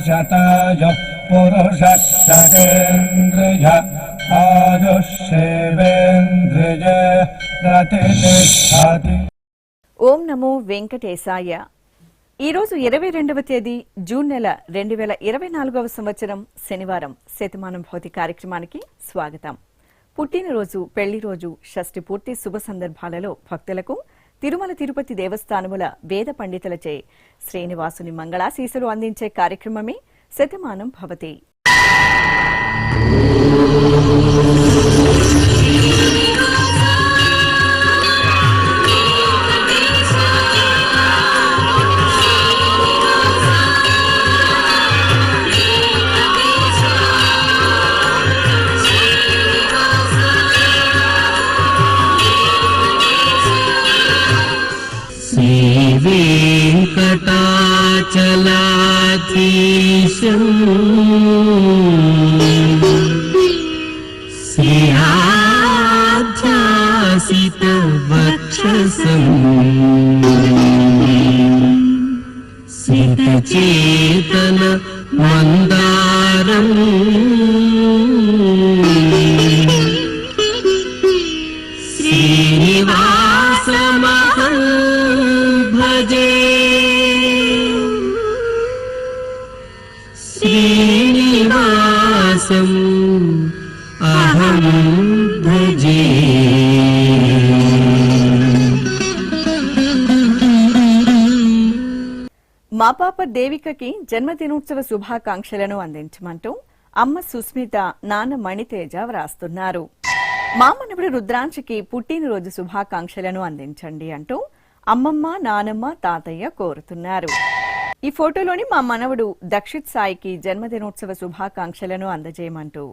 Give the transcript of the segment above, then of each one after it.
శతాయ పురుష శతేంద్రియ ఆయుష్యేవేంద్రియ ప్రతిష్టతి. ఓం నమో వెంకటేశాయ. ఈరోజు 22వ తేదీ జూన్ నెల 2024వ సంవత్సరం శనివారం. శతమానం భౌతి కార్యక్రమానికి స్వాగతం. పుట్టినరోజు, పెళ్లి రోజు, షష్ఠి పూర్తి శుభ సందర్భాలలో భక్తులకు తిరుమల తిరుపతి దేవస్థానముల వేద పండితులచే శ్రీనివాసుని మంగళాశీసులు అందించే కార్యక్రమమే శతమానం భవతి. వెంకటాచలాధీశం శ్రీయాధ్యాసిత వక్షసం సితచేతన మందారం శ్రీనివాసమహం భజే. శ్రీనివాసం అహం భజే. మా పాప దేవికకి జన్మదినోత్సవ శుభాకాంక్షలను అందించమంటూ అమ్మ సుస్మిత, నాన్న మణితేజ వ్రాస్తున్నారు. మా మనవడు రుద్రాంశకి పుట్టినరోజు శుభాకాంక్షలను అందించండి అంటూ అమ్మమ్మ, నానమ్మ, తాతయ్య కోరుతున్నారు. ఈ ఫోటోలోని మా మనవడు దక్షిత్ సాయికి జన్మదినోత్సవ శుభాకాంక్షలను అందజేయమంటూ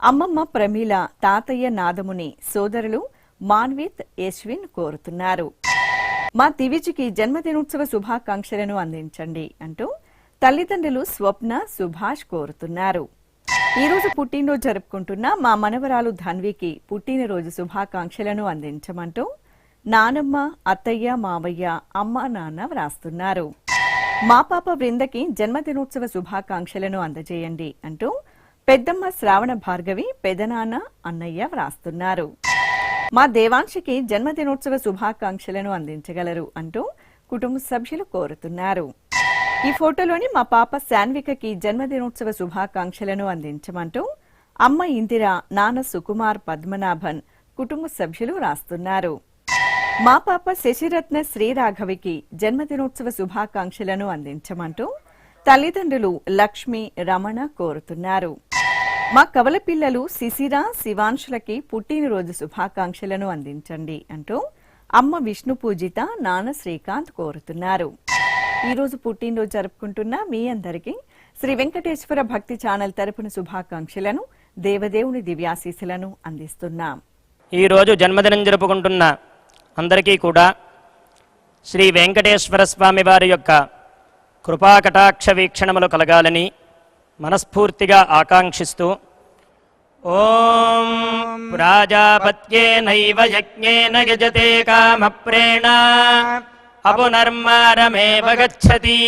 అమ్మమ్మ ప్రమీల, తాతయ్య నాదముని, సోదరులు మాన్విత్, యశ్విన్ కోరుతున్నారు. మా దివిజికి జన్మదినోత్సవ శుభాకాంక్షలను అందించండి అంటూ తల్లిదండ్రులు స్వప్న, సుభాష్ కోరుతున్నారు. ఈ రోజు పుట్టినరోజు జరుపుకుంటున్న మా మనవరాలు ధన్వికి పుట్టినరోజు శుభాకాంక్షలను అందించమంటూ నానమ్మ, అత్తయ్య, మావయ్య, అమ్మ, నాన్న వ్రాస్తున్నారు. మా పాప బృందకి జన్మదినోత్సవ శుభాకాంక్షలను అందజేయండి అంటూ పెద్దమ్మ శ్రావణ భార్గవి, పెదనాన్న, అన్నయ్య వ్రాస్తున్నారు. మా దేవాంశకి జన్మదినోత్సవ శుభాకాంక్షలను అందించగలరు అంటూ కుటుంబ సభ్యులు కోరుతున్నారు. ఈ ఫోటోలోని మా పాప శాన్వికకి జన్మదినోత్సవ శుభాకాంక్షలను అందించమంటూ అమ్మ ఇందిర, నాన్న సుకుమార్, పద్మనాభన్, కుటుంబ సభ్యులు రాస్తున్నారు. మా పాప శశిరత్న శ్రీరాఘవికి జన్మదినోత్సవ శుభాకాంక్షలను అందించమంటూ తల్లిదండ్రులు లక్ష్మి, రమణ కోరుతున్నారు. మా కవల పిల్లలు శిశిర, శివాంశులకి పుట్టినరోజు శుభాకాంక్షలను అందించండి అంటూ అమ్మ విష్ణు పూజిత, నాన్న శ్రీకాంత్ కోరుతున్నారు. ఈ రోజు పుట్టినరోజు జరుపుకుంటున్న మీ అందరికీ శ్రీ వెంకటేశ్వర భక్తి ఛానల్ తరపున శుభాకాంక్షలను, దేవదేవుని దివ్యాశీస్సులను అందిస్తున్నాం. ఈ రోజు జన్మదినం జరుపుకుంటున్న అందరికీ కూడా శ్రీ వెంకటేశ్వర స్వామి వారి యొక్క కృపాకటాక్ష వీక్షణములు కలగాలని మనస్ఫూర్తిగా ఆకాంక్షిస్తూ ఓం ప్రాజాపత్యేనైవ యజ్ఞేన యజతే కామప్రేణ అపునర్మారమేవ గచ్చతి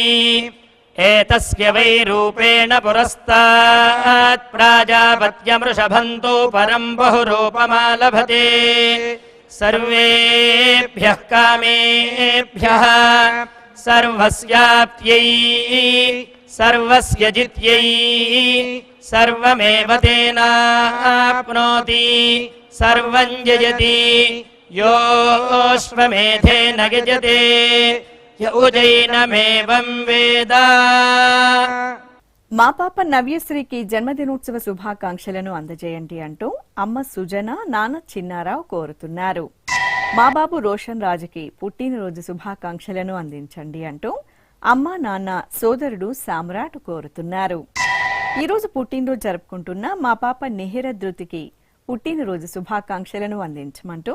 ఏతస్య వై రూపేణ పురస్తాత్ ప్రాజాపత్యమృషభంతో పరం బహురూపమాలభతే సర్వేభ్యః కామేభ్యః సర్వస్యాప్త్యై సర్వస్య జిత్యై సర్వమేవ తేనాప్నోతి సర్వం జయతి యోశ్వమేధేన యజతే య ఉజైనమేవం వేద. మా పాప నవ్యశ్రీకి జన్మదినోత్సవ శుభాకాంక్షలను అందజేయండి అంటూ అమ్మ సుజన, నాన్న చిన్నారావు కోరుతున్నారు. మా బాబు రోషన్ రాజుకి పుట్టినరోజు శుభాకాంక్షలను అందించండి అంటూ అమ్మ, నాన్న, సోదరుడు సామ్రాట్ కోరుతున్నారు. ఈ రోజు పుట్టినరోజు జరుపుకుంటున్న మా పాప నిహిర ధృతికి పుట్టినరోజు శుభాకాంక్షలను అందించమంటూ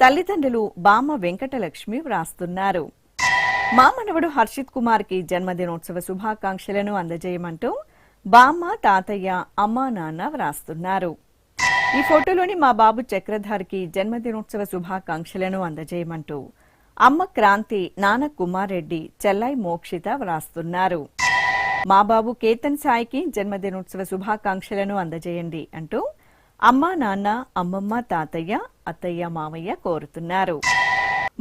తల్లిదండ్రులు బామ్మ వెంకటలక్ష్మి వ్రాస్తున్నారు. మా మనవడు హర్షిత్ కుమార్ కి జన్మదినోత్సవ శుభాకాంక్షలను అందజేయమంటూ బామ్మ, తాతయ్య, అమ్మ, నాన్న వ్రాస్తున్నారు. ఈ ఫోటోలోని మా బాబు చక్రధారికి జన్మదినోత్సవ శుభాకాంక్షలను అందజేయమంటూ అమ్మ క్రాంతి, నాన్న కుమార్ రెడ్డి, చెల్లాయి మోక్షిత వ్రాస్తున్నారు. మా బాబు కేతన్ సాయికి జన్మదినోత్సవ శుభాకాంక్షలను అందజేయండి అంటూ అమ్మ నాన్న అమ్మమ్మ తాతయ్య అత్తయ్య మామయ్య కోరుతున్నారు.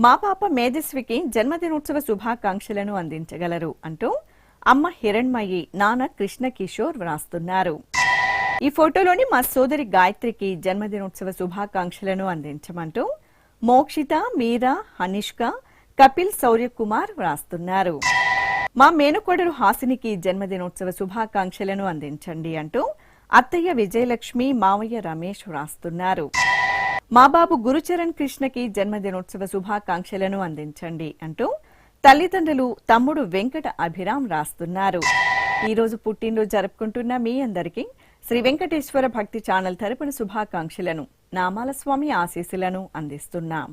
మా పాప మేధస్వికి జన్మదినోత్సవ శుభాకాంక్షలను అందించగలరు అంటూ అమ్మ హిరణ్మయి నాన్న కృష్ణ కిషోర్ వ్రాస్తున్నారు. ఈ ఫోటోలోని మా సోదరి గాయత్రికి జన్మదినోత్సవ శుభాకాంక్షలను అందించమంటూ మోక్షిత మీరా హనిష్క కపిల్ శౌర్యకుమార్ వ్రాస్తున్నారు. మా మేనకోడలు హాసినికి జన్మదినోత్సవ శుభాకాంక్షలను అందించండి అంటూ అత్తయ్య విజయలక్ష్మి మావయ్య రమేష్ వ్రాస్తున్నారు. మా బాబు గురుచరణ్ కృష్ణకి జన్మదినోత్సవ శుభాకాంక్షలను అందించండి అంటూ తల్లిదండ్రులు తమ్ముడు వెంకట అభిరామ్ రాస్తున్నారు. ఈ రోజు పుట్టినరోజు జరుపుకుంటున్న మీ అందరికీ శ్రీ వెంకటేశ్వర భక్తి ఛానల్ తరపున శుభాకాంక్షలను నామాల స్వామి ఆశీస్సులను అందిస్తున్నాం.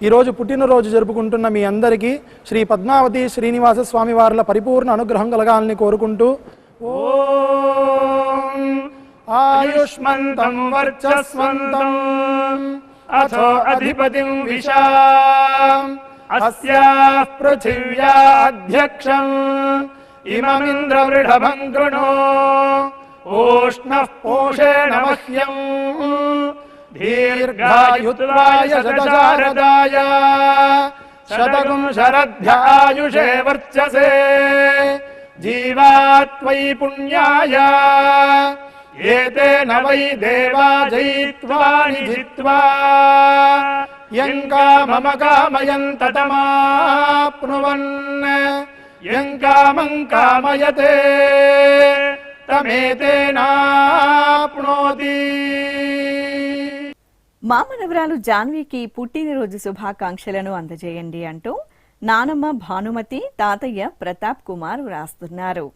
ఈ రోజు పుట్టినరోజు జరుపుకుంటున్న మీ అందరికీ శ్రీ పద్మావతి శ్రీనివాస స్వామి వార్ల పరిపూర్ణ అనుగ్రహం కలగాలని కోరుకుంటూ ఓం ఆయుష్మంతం వర్చస్వంతం అథో అధిపతిం విశాం అస్యాః పృథివ్యాధ్యక్షం ఇమమింద్రవృఢభం కృణో ఓష్ణః పోషేణ మహ్యం దీర్ఘాయుత్వాయ శతశారదాయ శతకం శరధ్యాయుషే వర్చసే జీవాత్వై పుణ్యాయ ఏతేన వై దేవా జయిత్వా నిజిత్వా యం కామమ కామయం తతమాప్నువన్ యం కామం కామయతే తమేతేనాప్నోతి. మా మనవరాలు జాన్వీకి పుట్టినరోజు శుభాకాంక్షలను అందజేయండి అంటూ నానమ్మ భానుమతి తాతయ్య ప్రతాప్ కుమార్ వ్రాస్తున్నారు.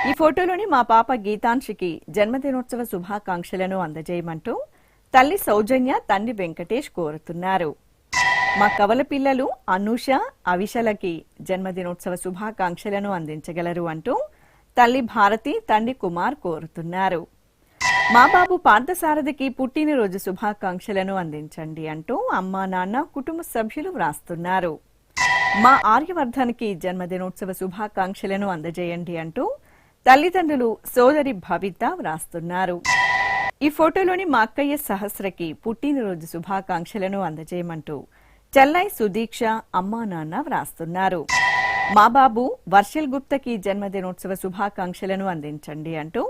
ఈ ఫోటోలోని మా పాప గీతాంశికి జన్మదినోత్సవ శుభాకాంక్షలను అందజేయమంటూ తల్లి సౌజన్య తండ్రి వెంకటేష్ కోరుతున్నారు. మా కవల పిల్లలు అనూష అవిశలకి జన్మదినోత్సవ శుభాకాంక్షలను అందించగలరు అంటూ తల్లి భారతి తండ్రి కుమార్ కోరుతున్నారు. మా బాబు పార్థసారథికి పుట్టినరోజు శుభాకాంక్షలను అందించండి అంటూ అమ్మా నాన్న కుటుంబ సభ్యులు వ్రాస్తున్నారు. మా ఆర్యవర్ధన్కి జన్మదినోత్సవ శుభాకాంక్షలను అందజేయండి అంటూ తల్లిదండ్రులు సోదరి భవిత వ్రాస్తున్నారు. ఈ ఫోటోలోని మా అక్కయ్య సహస్రకి పుట్టినరోజు శుభాకాంక్షలను అందజేయమంటూ చెల్లై సుదీక్ష అమ్మా నాన్న వ్రాస్తున్నారు. మా బాబు వర్షల్ గుప్తకి జన్మదినోత్సవ శుభాకాంక్షలను అందించండి అంటూ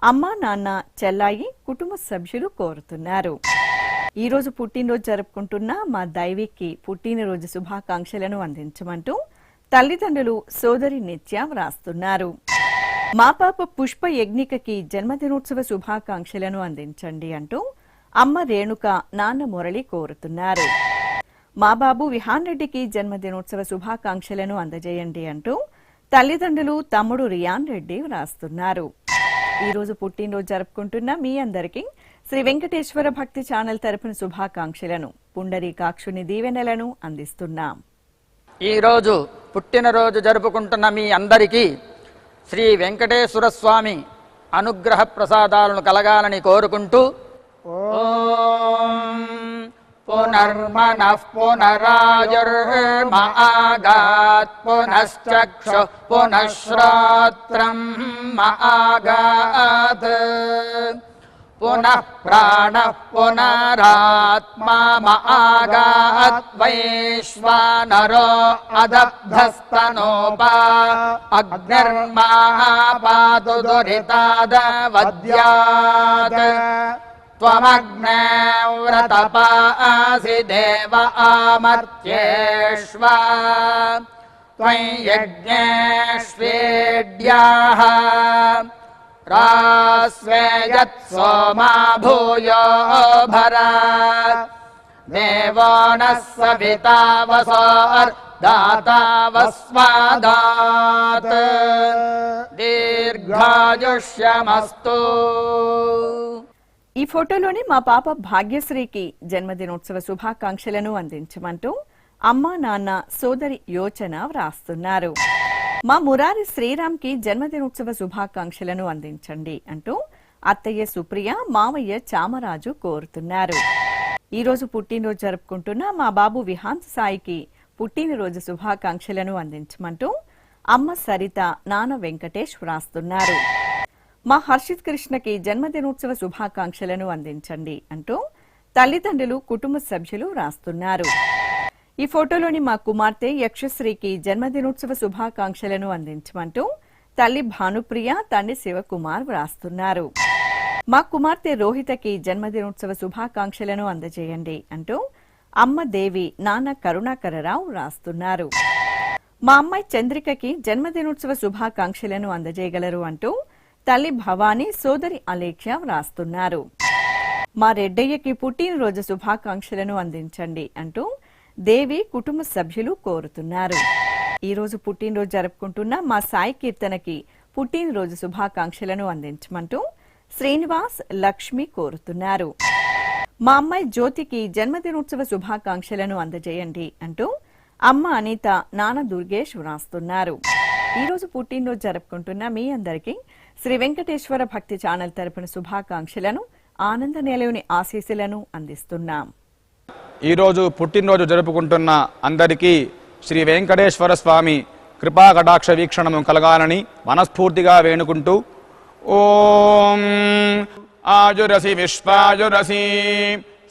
అమ్మా నాన్న చెల్లాయి కుటుంబ సభ్యులు కోరుతున్నారు. ఈ రోజు పుట్టినరోజు జరుపుకుంటున్న మా దైవికి పుట్టినరోజు శుభాకాంక్షలను అందించమంటూ తల్లిదండ్రులు సోదరి నిత్య వ్రాస్తున్నారు. మా పాప పుష్ప యజ్ఞికకి జన్మదినోత్సవ శుభాకాంక్షలను అందించండి అంటూ అమ్మ రేణుక నాన్న మురళి కోరుతున్నారు. మా బాబు విహాన్ రెడ్డికి జన్మదినోత్సవ శుభాకాంక్షలను అందజేయండి అంటూ తల్లిదండ్రులు తమ్ముడు రియాన్ రెడ్డి వ్రాస్తున్నారు. ఈ రోజు పుట్టినరోజు జరుపుకుంటున్న మీ అందరికీ శ్రీ వెంకటేశ్వర భక్తి ఛానల్ తరపున శుభాకాంక్షలను పుండరీకాక్షుని దీవెనలను అందిస్తున్నాం. ఈ రోజు పుట్టినరోజు జరుపుకుంటున్న మీ అందరికీ శ్రీ వెంకటేశ్వర స్వామి అనుగ్రహ ప్రసాదాలను కలగాలని కోరుకుంటూ ఓం పునర్మనః పునరాయుర్మ ఆగాత్ పునశ్చక్షు పునఃశ్రోత్రం ఆగాత్ పునః ప్రాణః పునరాత్మా ఆగాత్ వైశ్వానరో అదబ్ధస్తనోపా అగ్నిర్మాపాతు దురితాదవద్యాత్ త్వమగ్నే వ్రతపాసి దేవ ఆమర్త్యేష్వ త్వం యజ్ఞేష్వేడ్యాః రాస్వేయత్ సోమా భూయో భర దేవో నః సవితా వసోర్దాతా వస్వాదాత్ దీర్ఘాయుష్యమస్తు. ఈ ఫోటోలోని మా పాప భాగ్యశ్రీకి జన్మదినోత్సవ శుభాకాంక్షలను అందించమంటూ అమ్మా నాన్న సోదరి యోచన వ్రాస్తున్నారు. మా మురారి శ్రీరామ్కి జన్మదినోత్సవ శుభాకాంక్షలను అందించండి అంటూ అత్తయ్య సుప్రియ మావయ్య చామరాజు కోరుతున్నారు. ఈ రోజు పుట్టినరోజు జరుపుకుంటున్న మా బాబు విహాన్స్ సాయికి పుట్టినరోజు శుభాకాంక్షలను అందించమంటూ అమ్మ సరిత, నాన్న వెంకటేష్ వ్రాస్తున్నారు. మా హర్షిత్ కృష్ణకి జన్మదినోత్సవ శుభాకాంక్షలను అందించండి అంటూ తల్లిదండ్రులు, కుటుంబ సభ్యులు వ్రాస్తున్నారు. ఈ ఫోటోలోని మా కుమార్తె యక్షశ్రీకి జన్మదినోత్సవ శుభాకాంక్షలను అందించమంటూ తల్లి భానుప్రియ, తండ్రి శివకుమార్ వ్రాస్తున్నారు. మా కుమార్తె రోహితకి జన్మదినోత్సవ శుభాకాంక్షలను అందజేయండి అంటూ అమ్మ దేవి, నాన్న కరుణాకరరావు వ్రాస్తున్నారు. మా అమ్మాయి చంద్రికకి జన్మదినోత్సవ శుభాకాంక్షలను అందజేయగలరు అంటూ తల్లి భవానీ, సోదరి అలేఖ్య వ్రాస్తున్నారు. మా రెడ్డయ్యకి పుట్టినరోజు శుభాకాంక్షలను అందించండి అంటూ దేవి, కుటుంబ సభ్యులు కోరుతున్నారు. ఈ రోజు పుట్టినరోజు జరుపుకుంటున్న మా సాయి కీర్తనకి పుట్టినరోజు శుభాకాంక్షలను అందించమంటూ శ్రీనివాస్, లక్ష్మి కోరుతున్నారు. మా అమ్మాయి జ్యోతికి జన్మదినోత్సవ శుభాకాంక్షలను అందజేయండి అంటూ అమ్మ అనిత, నాన్న దుర్గేష్ వ్రాస్తున్నారు. ఈ రోజు పుట్టినరోజు జరుపుకుంటున్న మీ అందరికీ శ్రీ వెంకటేశ్వర భక్తి ఛానల్ తరపున శుభాకాంక్షలను, ఆనంద నిలయుని ఆశీస్సులను అందిస్తున్నాం. ఈరోజు పుట్టినరోజు జరుపుకుంటున్న అందరికీ శ్రీ వెంకటేశ్వర స్వామి కృపా కటాక్ష వీక్షణము కలగాలని మనస్ఫూర్తిగా వేణుకుంటూ ఓం ఆయురసి విశ్వాయురసి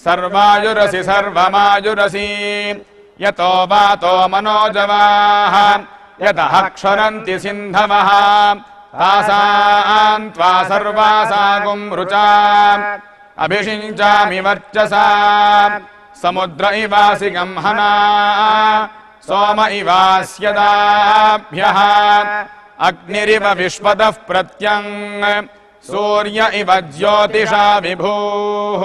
సర్వాయురసి సర్వమాయురసి యతో వాతో మనోజవాః యతః క్షరంతి సింధవః తాసాం త్వా సర్వాసాగుం రుచా అభిషించామి వర్చసా సముద్ర ఇవాసి గంహనా సోమ ఇవాస్యదాభ్యః అగ్నిరివ విశ్వతః ప్రత్యంగ్ సూర్య ఇవ జ్యోతిషా విభూః.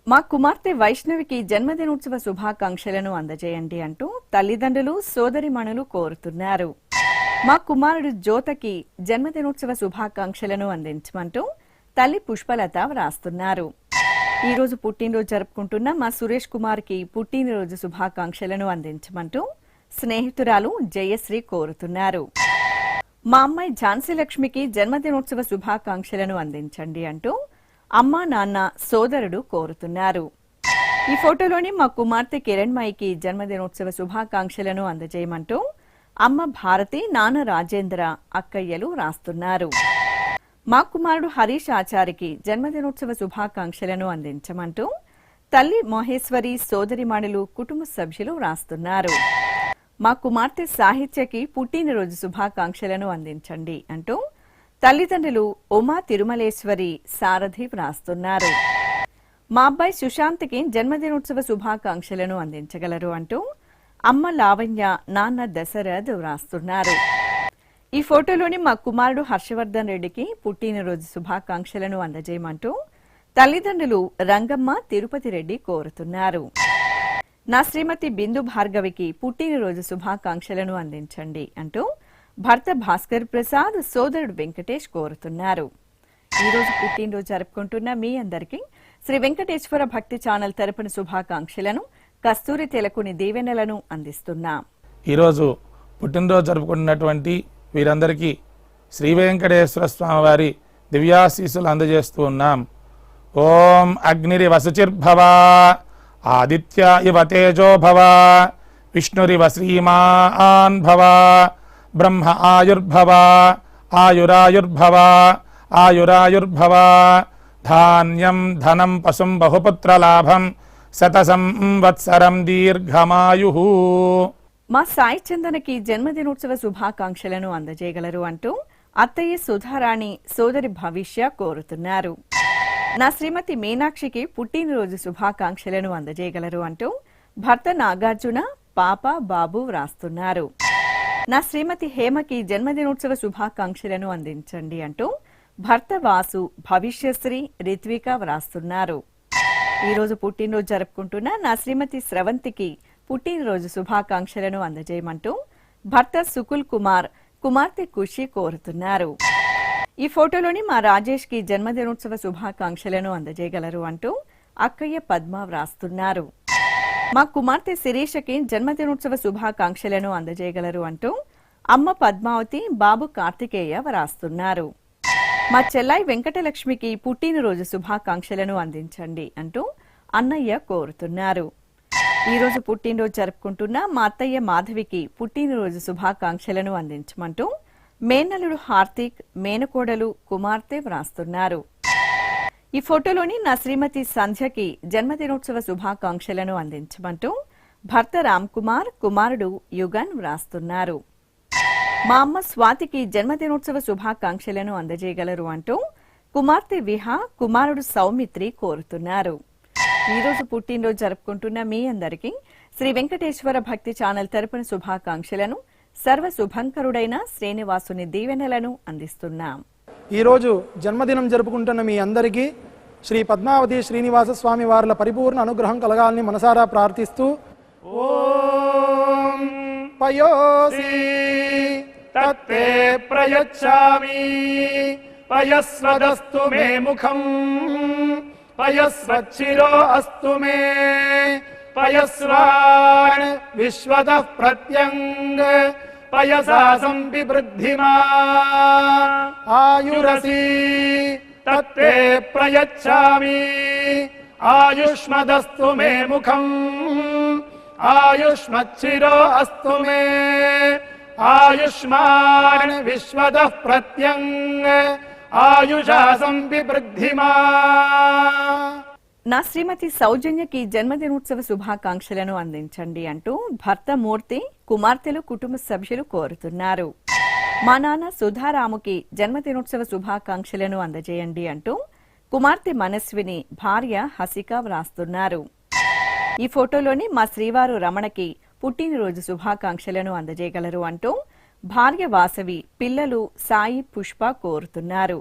మా కుమార్తె వైష్ణవికి జన్మదినోత్సవ శుభాకాంక్షలను అందజేయండి అంటూ తల్లిదండ్రులు, సోదరిమణులు కోరుతున్నారు. మా కుమారుడు జ్యోతకి జన్మదినోత్సవ శుభాకాంక్షలను అందించమంటూ తల్లి పుష్పలత వ్రాస్తున్నారు. ఈ రోజు పుట్టినరోజు జరుపుకుంటున్న మా సురేష్ కుమార్కి పుట్టినరోజు శుభాకాంక్షలను అందించమంటూ స్నేహితురాలు జయశ్రీ కోరుతున్నారు. మా అమ్మాయి ఝాన్సీ లక్ష్మికి జన్మదినోత్సవ శుభాకాంక్షలను అందించండి అంటూ అమ్మ, నాన్న, సోదరుడు కోరుతున్నారు. ఈ ఫోటోలోని మా కుమార్తె కిరణ్మయికి జన్మదినోత్సవ శుభాకాంక్షలను అందజేయమంటూ అమ్మ భారతి, నాన్న రాజేంద్ర, అక్కయ్యలు రాస్తున్నారు. మా కుమారుడు హరీష్ ఆచారికి జన్మదినోత్సవ శుభాకాంక్షలను అందించమంటూ తల్లి మహేశ్వరి, సోదరిమణులు, కుటుంబ సభ్యులు వ్రాస్తున్నారు. మా కుమార్తె సాహిత్యకి పుట్టినరోజు శుభాకాంక్షలను అందించండి అంటూ తల్లిదండ్రులు ఉమా, తిరుమలేశ్వరి, సారథి వ్రాస్తున్నారు. మా అబ్బాయి సుశాంత్కి జన్మదినోత్సవ శుభాకాంక్షలను అందించగలరు అంటూ అమ్మ లావణ్య, నాన్న దశరథ్ వ్రాస్తున్నారు. ఈ ఫోటోలోని మా కుమారుడు హర్షవర్ధన్ రెడ్డికి పుట్టినరోజు శుభాకాంక్షలను అందజేయమంటూ తల్లిదండ్రులు రంగమ్మ, తిరుపతి రెడ్డి కోరుతున్నారు. నా శ్రీమతి బిందు భార్గవికి పుట్టినరోజు శుభాకాంక్షలను అందించండి అంటూ భర్త భాస్కర్ ప్రసాద్, సోదరుడు వెంకటేష్ కోరుతున్నారు. ఈ రోజు పుట్టినరోజు జరుపుకుంటున్న మీ అందరికీ శ్రీ వెంకటేశ్వర భక్తి ఛానల్ తరపున శుభాకాంక్షలను, కస్తూరి తెలకుని దీవెనలను అందిస్తున్నాం. ఈరోజు పుట్టినరోజు జరుపుకుంటున్నటువంటి వీరందరికీ శ్రీ వెంకటేశ్వర స్వామి వారి దివ్యాశీస్సులు అందజేస్తూ ఉన్నాం. ఓం అగ్నిరివ శుచిర్భవ, ఆదిత్య ఇవ తేజో భవ, విష్ణురివ శ్రీమాన్ భవ, బ్రహ్మ ఆయుర్భవ, ఆయురాయుర్భవ, ఆయురాయుర్భవ, ధాన్యం ధనం పశుం బహుపుత్రలాభం, శతసంవత్సరం దీర్ఘమాయుః. మా సాయి చందనకి జన్మదినోత్సవ శుభాకాంక్షలను అందజేయగలరు అంటూ అత్తయ్య సుధారాణి, సోదరి భవిష్య కోరుతున్నారు. నా శ్రీమతి మీనాక్షికి పుట్టినరోజు శుభాకాంక్షలను అందజేయగలరు అంటూ భర్త నాగార్జున, పాప, బాబు వ్రాస్తున్నారు. నా శ్రీమతి హేమకి జన్మదినోత్సవ శుభాకాంక్షలను అందించండి అంటూ భర్త వాసు, భవిష్యశ్రీ, రిత్విక వ్రాస్తున్నారు. ఈ రోజు పుట్టినరోజు జరుపుకుంటున్న నా శ్రీమతి స్రవంతికి పుట్టినరోజు శుభాకాంక్షలను అందజేయమంటూ భర్త సుకుల్ కుమార్, కుమార్తె ఖుషి కోరుతున్నారు. ఈ ఫోటోలోని మా రాజేష్ కి జన్మదినోత్సవ శుభాకాంక్షలను అందజేయగలరు అంటూ అక్కయ్య పద్మ వ్రాస్తున్నారు. మా కుమార్తె శిరీషకి జన్మదినోత్సవ శుభాకాంక్షలను అందజేయగలరు అంటూ అమ్మ పద్మావతి, బాబు కార్తికేయ వ్రాస్తున్నారు. మా చెల్లాయి వెంకటలక్ష్మికి పుట్టినరోజు శుభాకాంక్షలను అందించండి అంటూ అన్నయ్య కోరుతున్నారు. ఈ రోజు పుట్టినరోజు జరుపుకుంటున్న మా అత్తయ్య మాధవికి పుట్టినరోజు శుభాకాంక్షలను అందించమంటూ మేనల్లుడు హార్దిక్, మేనకోడలు, కుమార్తె వ్రాస్తున్నారు. ఈ ఫోటోలోని నా శ్రీమతి సంధ్యకి జన్మదినోత్సవ శుభాకాంక్షలను అందించమంటూ భర్త రామ్ కుమార్, కుమారుడు యుగన్ వ్రాస్తున్నారు. మా అమ్మ స్వాతికి జన్మదినోత్సవ శుభాకాంక్షలను అందజేయగలరు అంటూ కుమార్తె విహా, కుమారుడు సౌమిత్రి కోరుతున్నారు. ఈ రోజు పుట్టినరోజు జరుపుకుంటున్న మీ అందరికీ శ్రీ వెంకటేశ్వర భక్తి ఛానల్ తరపున శుభాకాంక్షలను, సర్వ శుభంకరుడైన శ్రీనివాసుని దీవెనలను అందిస్తున్నాం. ఈ రోజు జన్మదినం జరుపుకుంటున్న మీ అందరికీ శ్రీ పద్మావతి శ్రీనివాస స్వామి వార్ల పరిపూర్ణ అనుగ్రహం కలగాలని మనసారా ప్రార్థిస్తూ ఓం పయోసి తత్తే ప్రయచ్ఛామి పయస్వదస్తు మే ముఖం పయస్వచ్చిరో అస్తు మే పయస్వాన్ విశ్వతః ప్రత్యంగ పయసా సంవివృద్ధిమా ఆయురసి తత్తే ప్రయచ్ఛామి ఆయుష్మదస్తు మే ముఖం ఆయుష్మచ్చిరో అస్తు మే ఆయుష్మాన్ విశ్వతః ప్రత్యంగ ఆయుషా సంవివృద్ధిమా. నా శ్రీమతి సౌజన్యకి జన్మదినోత్సవ శుభాకాంక్షలను అందించండి అంటూ భర్త మూర్తి, కుమార్తెలు, కుటుంబ సభ్యులు కోరుతున్నారు. మా నాన్న సుధారాముకి జన్మదినోత్సవ శుభాకాంక్షలను అందజేయండి అంటూ కుమార్తె మనస్విని, భార్య హసిక వ్రాస్తున్నారు. ఈ ఫోటోలోని మా శ్రీవారు రమణకి పుట్టినరోజు శుభాకాంక్షలను అందజేయగలరు అంటూ భార్య వాసవి, పిల్లలు సాయి, పుష్ప కోరుతున్నారు.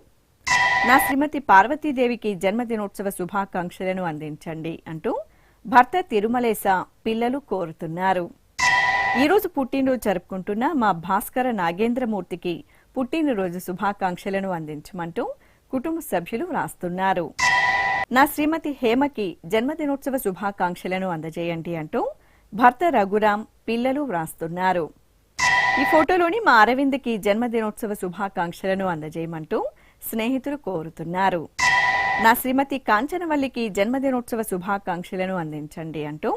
నా శ్రీమతి పార్వతీదేవికి జన్మదినోత్సవ శుభాకాంక్షలను అందించండి అంటూ భర్త తిరుమలేశ, పిల్లలు కోరుతున్నారు. ఈ రోజు పుట్టినరోజు జరుపుకుంటున్న మా భాస్కర నాగేంద్రమూర్తికి పుట్టినరోజు శుభాకాంక్షలను అందించమంటూ కుటుంబ సభ్యులు వ్రాస్తున్నారు. నా శ్రీమతి హేమకి జన్మదినోత్సవ శుభాకాంక్షలను అందజేయండి అంటూ భర్త రఘురాం, పిల్లలు వ్రాస్తున్నారు. ఈ ఫోటోలోని మా అరవింద్కి జన్మదినోత్సవ శుభాకాంక్షలను అందజేయమంటూ స్నేహితులు కోరుతున్నారు. నా శ్రీమతి కాంచనవల్లికి జన్మదినోత్సవ శుభాకాంక్షలను అందించండి అంటూ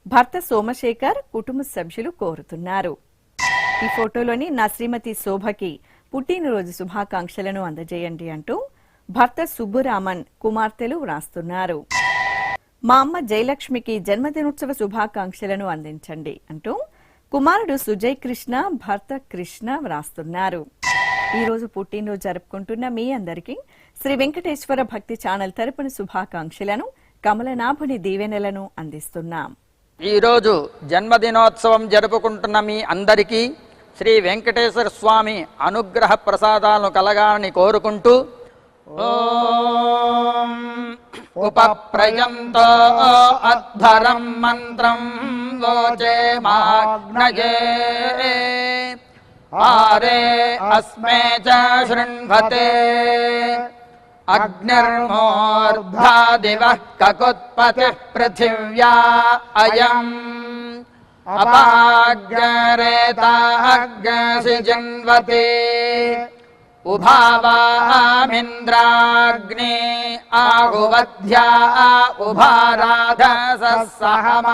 భర్త సోమశేఖర్, కుటుంబ సభ్యులు కోరుతున్నారు. ఈ ఫోటోలోని నా శ్రీమతి శోభకి పుట్టినరోజు శుభాకాంక్షలను అందజేయండి అంటూ భర్త సుబ్బురామన్, కుమార్తెలు వ్రాస్తున్నారు. మా అమ్మ జయలక్ష్మికి జన్మదినోత్సవ శుభాకాంక్షలను అందించండి అంటూ కుమారుడు సుజయ్ కృష్ణ, భర్త కృష్ణ వ్రాస్తున్నారు. ఈ రోజు పుట్టినరోజు జరుపుకుంటున్న మీ అందరికీ శ్రీ వెంకటేశ్వర భక్తి ఛానల్ తరపున శుభాకాంక్షలను, కమలనాభుని దీవెనలను అందిస్తున్నాం. ఈరోజు జన్మదినోత్సవం జరుపుకుంటున్న మీ అందరికీ శ్రీ వెంకటేశ్వర స్వామి అనుగ్రహ ప్రసాదాలను కలగాలని కోరుకుంటూ ఓం ఉపప్రయంతో అధ్వరం మంత్రం లోచే మాగ్నయే ఆరే అస్మే చ శృణ్వతే అగ్నిర్మోర్ధ్వా దివః కకుత్పతిః పృథివ్యా అయం అపాగ్రేతాగ్సి జన్వతే ఉభావామింద్రాగ్నే ఆహువధ్యా ఉభారాధసః సహమాదయధ్యై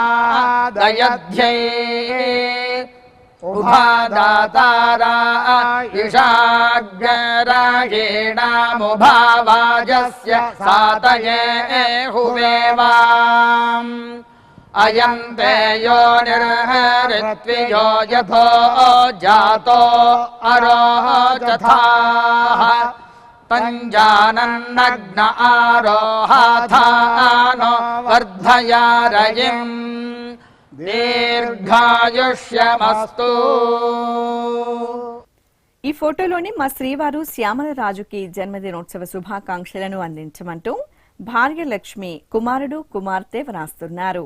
ఉభాదాతారా ఇషాగ్రాయేణాముభావాజస్య సాతయే హువేవాం అయం తే యో నిర్హరిత్వియో యథో జాతో అరోచథాః తంజానన్నగ్న ఆరోహాథానో వర్ధయారయిం దీర్ఘాయుష్యమస్తు. ఈ ఫోటోలోని మా శ్రీవారు శ్యామలరాజుకి జన్మదినోత్సవ శుభాకాంక్షలను అందించమంటూ భార్య లక్ష్మి, కుమారుడు, కుమార్తె వ్రాస్తున్నారు.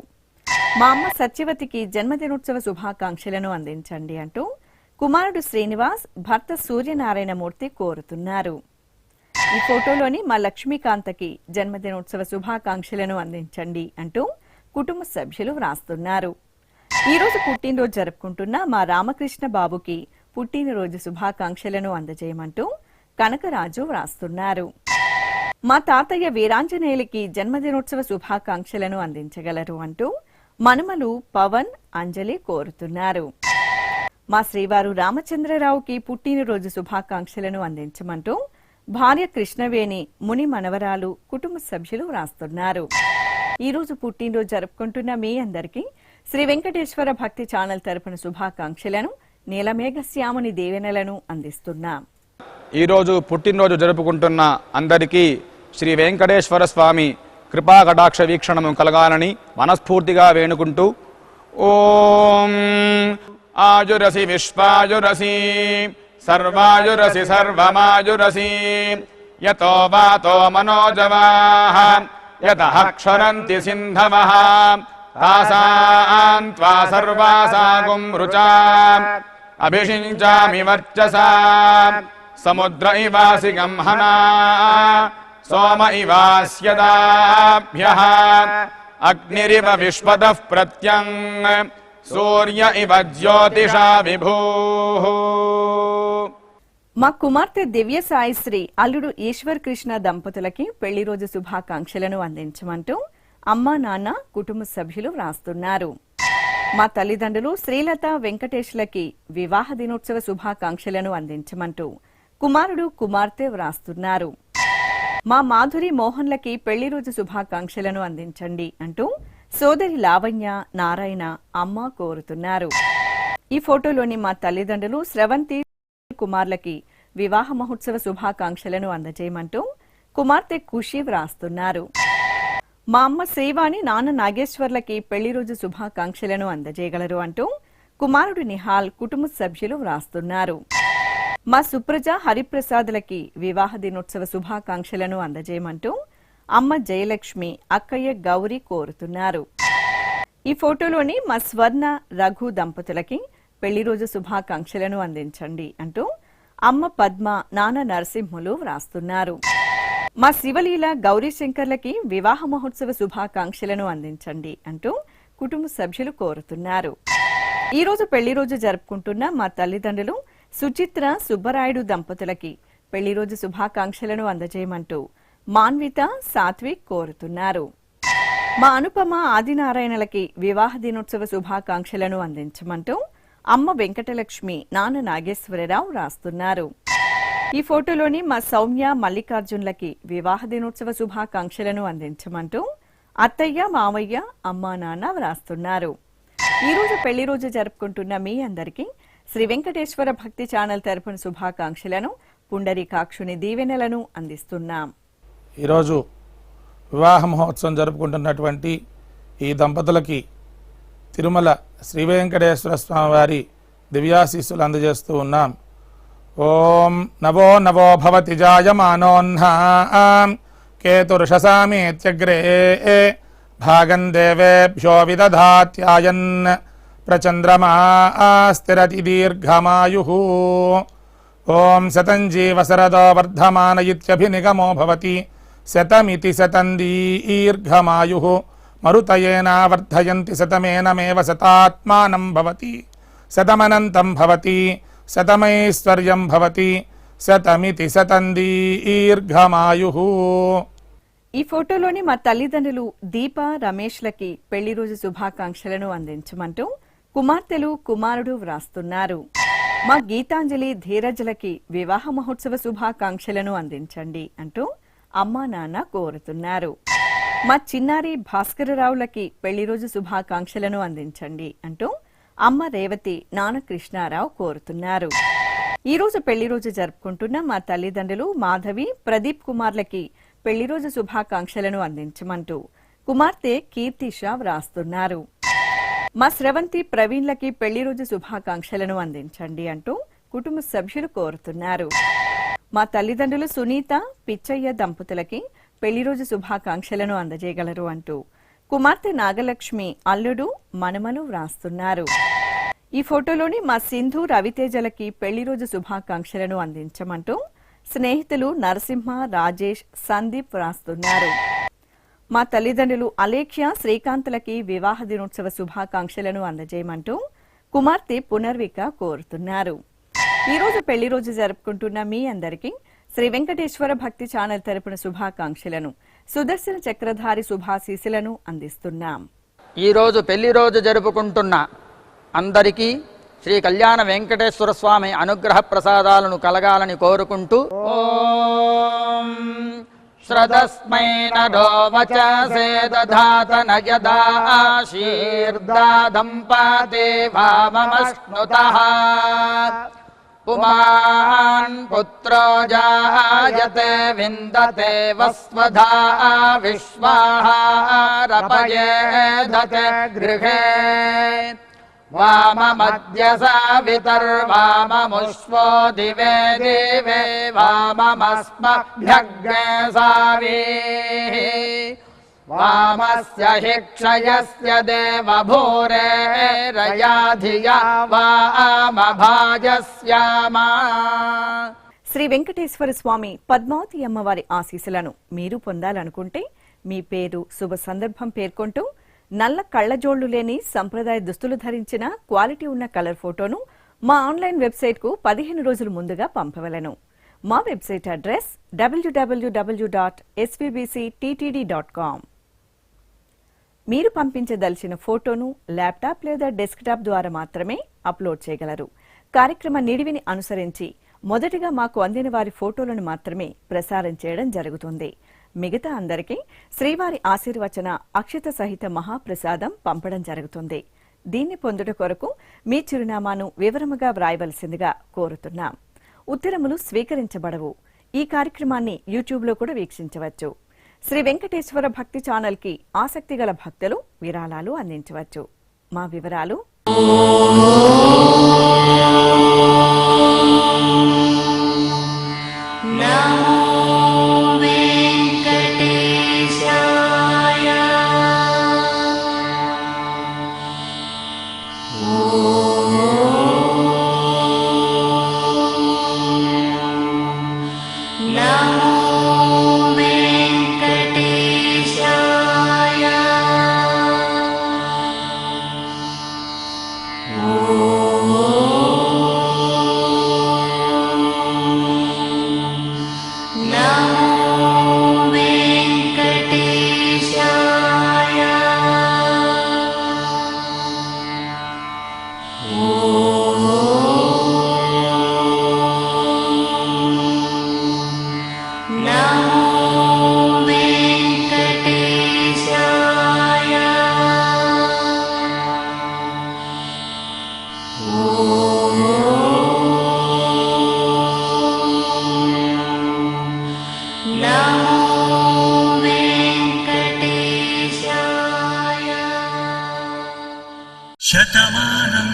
మా అమ్మ సత్యవతికి జన్మదినోత్సవ శుభాకాంక్షలను అందించండి అంటూ కుమారుడు శ్రీనివాస్, భర్త సూర్యనారాయణమూర్తి కోరుతున్నారు. ఈ ఫోటోలోని మా లక్ష్మీకాంతకి జన్మదినోత్సవ శుభాకాంక్షలను అందించండి అంటూ కుటుంబ సభ్యులు వ్రాస్తున్నారు. ఈ రోజు పుట్టినరోజు జరుపుకుంటున్న మా రామకృష్ణ బాబుకి పుట్టినరోజు శుభాకాంక్షలను అందజేయమంటూ కనకరాజు వ్రాస్తున్నారు. మా తాతయ్య వీరాంజనేయులకి జన్మదినోత్సవ శుభాకాంక్షలను అందించగలరు అంటూ మనుమలు పవన్, అంజలి కోరుతున్నారు. మా శ్రీవారు రామచంద్రరావుకి పుట్టినరోజు శుభాకాంక్షలను అందించమంటూ భార్య కృష్ణవేణి, ముని మనవరాలు, కుటుంబ సభ్యులు వ్రాస్తున్నారు. ఈ రోజు పుట్టినరోజు జరుపుకుంటున్న మీ అందరికీ శ్రీ వెంకటేశ్వర భక్తి ఛానల్ తరపున శుభాకాంక్షలను, నీలమేఘశ్యాముని దీవెనలను అందిస్తున్నాం. ఈరోజు పుట్టినరోజు జరుపుకుంటున్న అందరికీ శ్రీ వెంకటేశ్వర స్వామి కృపా కటాక్ష వీక్షణము కలగాలని మనస్ఫూర్తిగా వేణుకుంటూ ఓం ఆయురసి విశ్వాయురసి సర్వాయురసి సర్వమాయురసి యతో వాతో మనోజవాః యతః క్షరంతి సింధవః తాసాం త్వా సర్వాసాగుం రుచాం అభిషించామి వర్చసా సముద్ర ఇవాసి గంహనా సోమ ఇవాస్యదాభ్యః అగ్నిరివ విశ్వదః ప్రత్యం సూర్య ఇవ జ్యోతిషా విభూః. మా కుమార్తె దివ్య సాయిశ్రీ, అల్లుడు ఈశ్వర్ కృష్ణ దంపతులకి పెళ్లి రోజు శుభాకాంక్షలను అందించమంటూ అమ్మా, నాన్న, కుటుంబ సభ్యులు వ్రాస్తున్నారు. మా తల్లిదండ్రులు శ్రీలత, వెంకటేష్లకి వివాహ దినోత్సవ శుభాకాంక్షలను అందించమంటూ కుమారుడు, కుమార్తె వ్రాస్తున్నారు. మా మాధురి, మోహన్లకి పెళ్లి రోజు శుభాకాంక్షలను అందించండి అంటూ సోదరి లావణ్య, నారాయణ, అమ్మ కోరుతున్నారు. ఈ ఫోటోలోని మా తల్లిదండ్రులు స్రవంతి, కుమార్లకి వివాహ మహోత్సవ శుభాకాంక్షలను అందజేయమంటూ కుమార్తె ఖుషి వ్రాస్తున్నారు. మా అమ్మ శ్రీవాణి, నాన్న నాగేశ్వర్లకి పెళ్లి రోజు శుభాకాంక్షలను అందజేయగలరు అంటూ కుమారుడు నిహాల్, కుటుంబ సభ్యులు వ్రాస్తున్నారు. మా సుప్రజ, హరిప్రసాద్లకి వివాహ దినోత్సవ శుభాకాంక్షలను అందజేయమంటూ అమ్మ జయలక్ష్మి, అక్కయ్య గౌరీ కోరుతున్నారు. ఈ ఫోటోలోని మా స్వర్ణ, రఘు దంపతులకి పెళ్లి రోజు శుభాకాంక్షలను అందించండి అంటూ అమ్మ పద్మ, నాన్న నరసింహులు వ్రాస్తున్నారు. మా శివలీల, గౌరీశంకర్లకి వివాహ మహోత్సవ శుభాకాంక్షలను అందించండి అంటూ కుటుంబ సభ్యులు కోరుతున్నారు. ఈ రోజు పెళ్లి రోజు జరుపుకుంటున్న మా తల్లిదండ్రులు సుచిత్ర, సుబ్బరాయుడు దంపతులకి పెళ్లి రోజు శుభాకాంక్షలను అందజేయమంటూ మాన్విత, సాత్విక్ కోరుతున్నారు. మా అనుపమ, ఆదినారాయణలకి వివాహ దినోత్సవ శుభాకాంక్షలను అందించమంటూ అమ్మ వెంకటలక్ష్మి, నాన్న నాగేశ్వరరావు రాస్తున్నారు. ఈ ఫోటోలోని మా సౌమ్య, మల్లికార్జున్లకి వివాహ దినోత్సవ శుభాకాంక్షలను అందించమంటూ అత్తయ్య, మామయ్య, అమ్మా, నాన్న వ్రాస్తున్నారు. ఈ రోజు పెళ్లి రోజు జరుపుకుంటున్న మీ అందరికీ శ్రీ వెంకటేశ్వర భక్తి ఛానల్ తరపున శుభాకాంక్షలను, పుండరీకాక్షుని దీవెనలను అందిస్తున్నాం. ఈరోజు వివాహ మహోత్సవం జరుపుకుంటున్నటువంటి ఈ దంపతులకి తిరుమల శ్రీ వెంకటేశ్వర స్వామి వారి దివ్యాశీస్సులు అందజేస్తూ ఉన్నాం. ఓం నవో నవో భవతి జాయమానోన్హాం కేతుర్షసామేత్యగ్రే భాగం దేవేభ్యో విదధాత్యాయన్ ప్రచంద్రమా స్థిరతి దీర్ఘమాయుః. ఓం శతం జీవశరదో వర్ధమాన ఇత్యభినిగమో భవతి శతమితి శతం దీర్ఘమాయుః. మరుతయేనా వర్ధయంతి శతమేనమేవ శతాత్మానం భవతి శతమనంతం భవతి శతమైశ్వర్యం భవతి శతమితి శతం దీర్ఘమాయుః. ఈ ఫోటోలోని మా తల్లిదండ్రులు దీప, రమేష్లకి పెళ్లి రోజు శుభాకాంక్షలను అందించమంటూ కుమార్తెలు, కుమారుడు వ్రాస్తున్నారు. మా గీతాంజలి, ధీరజ్లకి వివాహ మహోత్సవ శుభాకాంక్షలను అందించండి అంటూ అమ్మా, నాన్న కోరుతున్నారు. మా చిన్నారి భాస్కరరావులకి పెళ్లి రోజు శుభాకాంక్షలను అందించండి అంటూ అమ్మ రేవతి, నాన్న కృష్ణారావు కోరుతున్నారు. ఈ రోజు పెళ్లి రోజు జరుపుకుంటున్న మా తల్లిదండ్రులు మాధవి, ప్రదీప్ కుమార్లకి పెళ్లి రోజు శుభాకాంక్షలను అందించమంటూ కుమార్తె కీర్తిష వ్రాస్తున్నారు. మా స్రవంతి, ప్రవీణ్లకి పెళ్లి రోజు శుభాకాంక్షలను అందించండి అంటూ కుటుంబ సభ్యులు కోరుతున్నారు. మా తల్లిదండ్రులు సునీత, పిచ్చయ్య దంపతులకి పెళ్లి రోజు శుభాకాంక్షలను అందజేయగలరు అంటూ కుమార్తె నాగలక్ష్మి, అల్లుడు, మనుమలు వ్రాస్తున్నారు. ఈ ఫోటోలోని మా సింధు, రవితేజలకి పెళ్లి రోజు శుభాకాంక్షలను అందించమంటూ స్నేహితులు నరసింహ, రాజేష్, సందీప్ వ్రాస్తున్నారు. మా తల్లిదండ్రులు అలేఖ్య, శ్రీకాంత్లకి వివాహ దినోత్సవ శుభాకాంక్షలను అందజేయమంటూ కుమార్తె పునర్విక కోరుతున్నారు. ఈ రోజు పెళ్లి రోజు జరుపుకుంటున్న మీ అందరికీ శ్రీ వెంకటేశ్వర భక్తి ఛానల్ తరపున శుభాకాంక్షలను, సుదర్శన చక్రధారి శుభాశీస్సులను అందిస్తున్నాం. ఈరోజు పెళ్లి రోజు జరుపుకుంటున్న అందరికీ శ్రీ కళ్యాణ వెంకటేశ్వర స్వామి అనుగ్రహ ప్రసాదాలను కలగాలని కోరుకుంటూ ఓం శ్రదస్మై నరో వచసే దధాతన యదాశీర్దాదంపతే భామమశ్నుతః పుమాన్ పుత్రో జాయతే విందతే వస్వధా విశ్వాహారపయేదతే గృహే వామమద్య సావితర్వామముష్వో దివే దివే వామమస్మభ్యగ్నే సావీః వామస్య హి క్షయస్య దేవభూరేరయా ధియా వామభాజస్యామా. శ్రీ వెంకటేశ్వర స్వామి పద్మావతి అమ్మవారి ఆశీస్సులను మీరు పొందాలనుకుంటే మీ పేరు శుభ సందర్భం పేర్కొంటూ నల్ల కళ్లజోళ్లు లేని సంప్రదాయ దుస్తులు ధరించిన క్వాలిటీ ఉన్న కలర్ ఫోటోను మా ఆన్లైన్ వెబ్సైట్కు 15 రోజుల ముందుగా పంపవలను. మా వెబ్సైట్ అడ్రస్ www.svbcttd.com. మీరు పంపించదలిచిన ఫోటోను ల్యాప్టాప్ లేదా డెస్క్టాప్ ద్వారా మాత్రమే అప్లోడ్ చేయగలరు. కార్యక్రమ నిడివిని అనుసరించి మొదటిగా మాకు అందిన వారి ఫోటోలను మాత్రమే ప్రసారం చేయడం జరుగుతుంది. మిగతా అందరికీ శ్రీవారి ఆశీర్వచన అక్షత సహిత మహాప్రసాదం పంపడం జరుగుతుంది. దీన్ని పొందుట కొరకు మీ చిరునామాను వివరముగా వ్రాయవలసిందిగా కోరుతున్నాం. ఉత్తరములు స్వీకరించబడవు. ఈ కార్యక్రమాన్ని యూట్యూబ్లో కూడా వీక్షించవచ్చు. శ్రీ వెంకటేశ్వర భక్తి ఛానల్కి ఆసక్తి గల భక్తులు విరాళాలు అందించవచ్చు. మా వివరాలు శతమానం